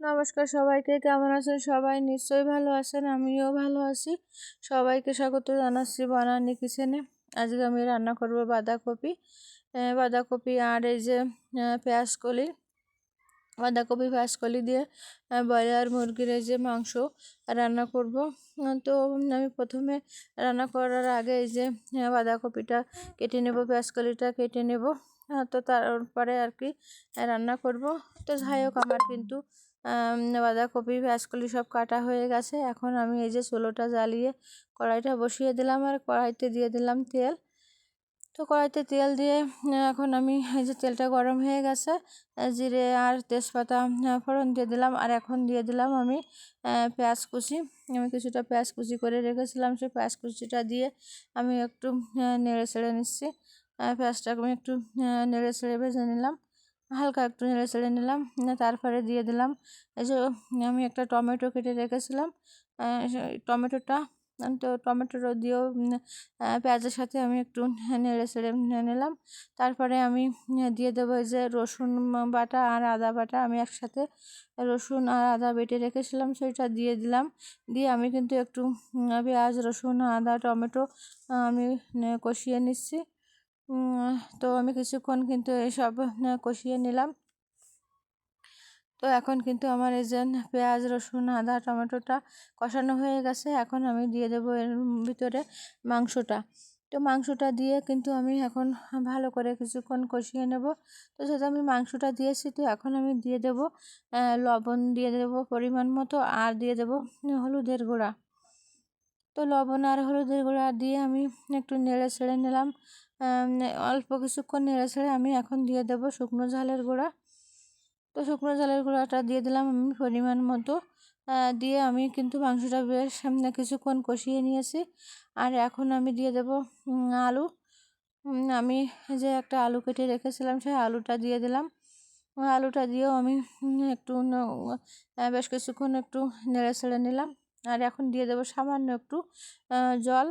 নমস্কার সবাইকে, কেমন আছেন সবাই? নিশ্চয়ই ভালো আছেন, আমিও ভালো আছি। সবাইকে স্বাগত জানাচ্ছি বনানী কিচেনে। আজকে আমি রান্না করব বাঁধাকপি আর এই যে পেঁয়াজকলি। বাঁধাকপি পেঁয়াজকলি দিয়ে ব্রয়লার মুরগির এই যে মাংস রান্না করব। তো আমি প্রথমে রান্না করার আগে এই যে বাঁধাকপিটা কেটে নেব, পেঁয়াজকলিটা কেটে নেব। তো তারপরে আর কি রান্না করব। তো যাই হোক, আমার কিন্তু বাঁধাকপি পেঁয়াজকলি সব কাটা হয়ে গেছে। এখন আমি এই যে চুলোটা জ্বালিয়ে কড়াইটা বসিয়ে দিলাম আর কড়াইতে দিয়ে দিলাম তেল। তো কড়াইতে তেল দিয়ে এখন আমি এই যে তেলটা গরম হয়ে গেছে, জিরে আর তেজপাতা ফোড়ন দিয়ে দিলাম। আর এখন দিয়ে দিলাম আমি পেঁয়াজ কুচি। আমি কিছুটা পেঁয়াজ কুচি করে রেখেছিলাম, সেই পেঁয়াজ কুচিটা দিয়ে আমি একটু নেড়ে ছেড়ে নিচ্ছি। পেঁয়াজটাকে আমি একটু নেড়ে ছেড়ে ভেজে নিলাম, হালকা একটু নেড়ে ছেড়ে নিলাম। তারপরে দিয়ে দিলাম এই যে আমি একটা টমেটো কেটে রেখেছিলাম, টমেটোটা। তো টমেটোটা দিয়েও পেঁয়াজের সাথে আমি একটু নেড়ে ছেড়ে নিলাম। তারপরে আমি দিয়ে দেবো এই যে রসুন বাটা আর আদা বাটা। আমি একসাথে রসুন আর আদা বেটে রেখেছিলাম, সেটা দিয়ে দিলাম। দিয়ে আমি কিন্তু একটু পেঁয়াজ, রসুন, আদা, টমেটো আমি কষিয়ে নিচ্ছি। তো আমি কিছুক্ষণ কিন্তু এসব কষিয়ে নিলাম। তো এখন কিন্তু আমার এই যে পেঁয়াজ, রসুন, আদা, টমেটোটা কষানো হয়ে গেছে। এখন আমি দিয়ে দেবো এর ভিতরে মাংসটা। তো মাংসটা দিয়ে কিন্তু আমি এখন ভালো করে কিছুক্ষণ কষিয়ে নেব। তো সেটা আমি মাংসটা দিয়েছি। তো এখন আমি দিয়ে দেব লবণ, দিয়ে দেব পরিমাণ মতো, আর দিয়ে দেব হলুদের গুঁড়া। তো লবণ আর হলুদের গুঁড়া দিয়ে আমি একটু নেড়ে ছেড়ে নিলাম। অল্প কিছুক্ষণ নেড়ে ছেড়ে আমি এখন দিয়ে দেব শুকনো ঝালের গুঁড়া। তো শুকনো ঝালের গুঁড়াটা দিয়ে দিলাম আমি পরিমাণ মতো। দিয়ে আমি কিন্তু মাংসটা বেশ কিছুক্ষণ কষিয়ে নিয়েছি। আর এখন আমি দিয়ে দেব আলু। আমি যে একটা আলু কেটে রেখেছিলাম, সেই আলুটা দিয়ে দিলাম। আলুটা দিয়েও আমি একটু বেশ কিছুক্ষণ একটু নেড়ে ছেড়ে নিলাম। আর এখন দিয়ে দেবো সামান্য একটু জল।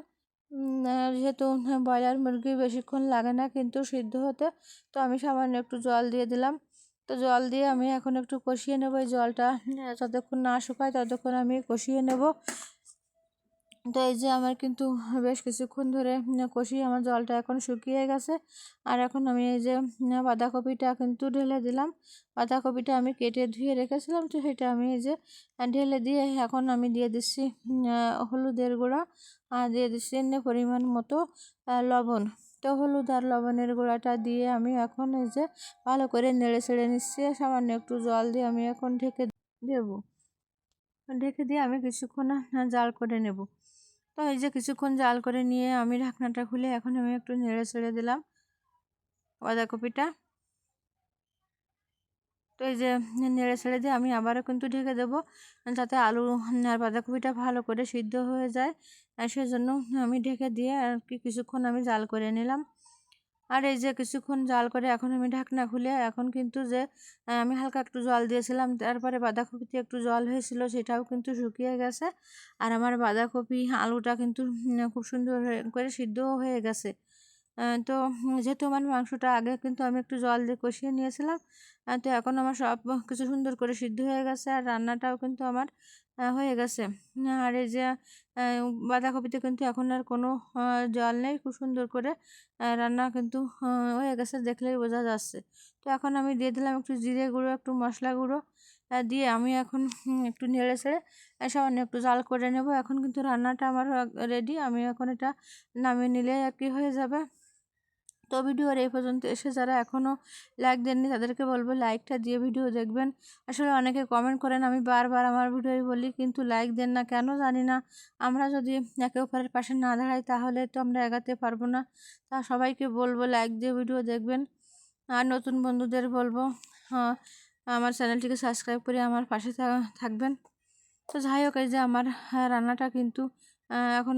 যেহেতু ব্রয়লার মুরগি বেশিক্ষণ লাগে না কিন্তু সিদ্ধ হতে, তো আমি সামান্য একটু জল দিয়ে দিলাম। তো জল দিয়ে আমি এখন একটু কষিয়ে নেব। এই জলটা যতক্ষণ না শুকায় ততক্ষণ আমি কষিয়ে নেব। তো এই যে আমার কিন্তু বেশ কিছুক্ষণ ধরে কষিয়ে আমার জলটা এখন শুকিয়ে গেছে। আর এখন আমি এই যে বাঁধাকপিটা কিন্তু ঢেলে দিলাম। বাঁধাকপিটা আমি কেটে ধুয়ে রেখেছিলাম, তো সেটা আমি এই যে ঢেলে দিয়ে এখন আমি দিয়ে দিচ্ছি হলুদের গুঁড়া, আর দিয়ে দিচ্ছি পরিমাণ মতো লবণ। তো হলুদ আর লবণের গুঁড়াটা দিয়ে আমি এখন এই যে ভালো করে নেড়ে ছেড়ে নিচ্ছি। সামান্য একটু জল দিয়ে আমি এখন ঢেকে দেবো। ঢেকে দিয়ে আমি কিছুক্ষণ জাল করে নেব। তো এই যে কিছুক্ষণ জাল করে নিয়ে আমি ঢাকনাটা খুলে এখন আমি একটু নেড়ে ছেড়ে দিলাম বাঁধাকপিটা। তো এই যে নেড়ে ছেড়ে দিয়ে আমি আবারও কিন্তু ঢেকে দেবো, যাতে আলু আর বাঁধাকপিটা ভালো করে সিদ্ধ হয়ে যায়। সেজন্য আমি ঢেকে দিয়ে আর কি কিছুক্ষণ আমি জাল করে নিলাম। আর এই যে কিছুক্ষণ জাল করে এখন আমি ঢাকনা খুলে এখন কিন্তু যে আমি হালকা একটু জল দিয়েছিলাম, তারপরে বাঁধাকপিতে একটু জল হয়েছিল, সেটাও কিন্তু শুকিয়ে গেছে। আর আমার বাঁধাকপি আলুটা কিন্তু খুব সুন্দর করে সিদ্ধও হয়ে গেছে। তো যেহেতু আমার মাংসটা আগে কিন্তু আমি একটু জল দিয়ে কষিয়ে নিয়েছিলাম, তো এখন আমার সব কিছু সুন্দর করে সিদ্ধ হয়ে গেছে আর রান্নাটাও কিন্তু আমার হয়ে গেছে। আর এই যে বাঁধাকপিতে কিন্তু এখন আর কোনো জল নেই, খুব সুন্দর করে রান্না কিন্তু হয়ে গেছে, দেখলেই বোঝা যাচ্ছে। তো এখন আমি দিয়ে দিলাম একটু জিরে গুঁড়ো, একটু মশলা গুঁড়ো দিয়ে আমি এখন একটু নেড়ে ছেড়ে সামান্য একটু জাল করে নেব। এখন কিন্তু রান্নাটা আমার রেডি। আমি এখন এটা নামিয়ে নিলে আর কি হয়ে যাবে। তো ভিডিওর এই পর্যন্ত এসে যারা এখনও লাইক দেননি তাদেরকে বলবো লাইকটা দিয়ে ভিডিও দেখবেন। আসলে অনেকে কমেন্ট করেন, আমি বারবার আমার ভিডিওই বলি, কিন্তু লাইক দেন না কেন জানি না। আমরা যদি একে অপরের পাশে না দাঁড়াই তাহলে তো আমরা এগাতে পারবো না। তা সবাইকে বলবো লাইক দিয়ে ভিডিও দেখবেন। আর নতুন বন্ধুদের বলবো আমার চ্যানেলটিকে সাবস্ক্রাইব করে আমার পাশে থাকবেন। তো যাই হোক, এই যে আমার রান্নাটা কিন্তু এখন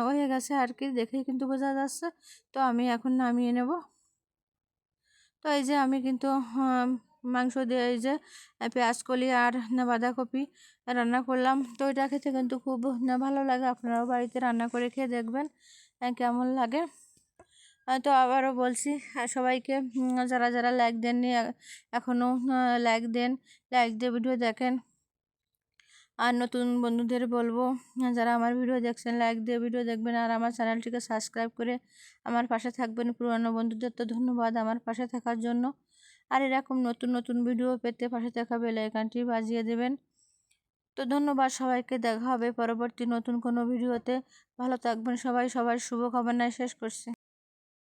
হয়ে গেছে আর কি, দেখেই কিন্তু বোঝা যাচ্ছে। তো আমি এখন নামিয়ে নেব। তো এই যে আমি কিন্তু মাংস দিয়ে এই যে পেঁয়াজকলি আর বাঁধাকপি রান্না করলাম। তো এটা খেতে কিন্তু খুব ভালো লাগে। আপনারাও বাড়িতে রান্না করে খেয়ে দেখবেন কেমন লাগে। তো আবারও বলছি সবাইকে, যারা যারা লাইক দেননি এখনও লাইক দেন, লাইক দিয়ে ভিডিও দেখেন। আর নতুন বন্ধুদের বলবো, যারা আমার ভিডিও দেখছেন লাইক দিয়ে ভিডিও দেখবেন আর আমার চ্যানেলটিকে সাবস্ক্রাইব করে আমার পাশে থাকবেন। পুরনো বন্ধুদের তো ধন্যবাদ আমার পাশে থাকার জন্য। আর এরকম নতুন নতুন ভিডিও পেতে পাশে থাকা বেল আইকনটি বাজিয়ে দেবেন। তো ধন্যবাদ সবাইকে, দেখা হবে পরবর্তী নতুন কোনো ভিডিওতে। ভালো থাকবেন সবাই, সবার শুভকামনায় শেষ করছি।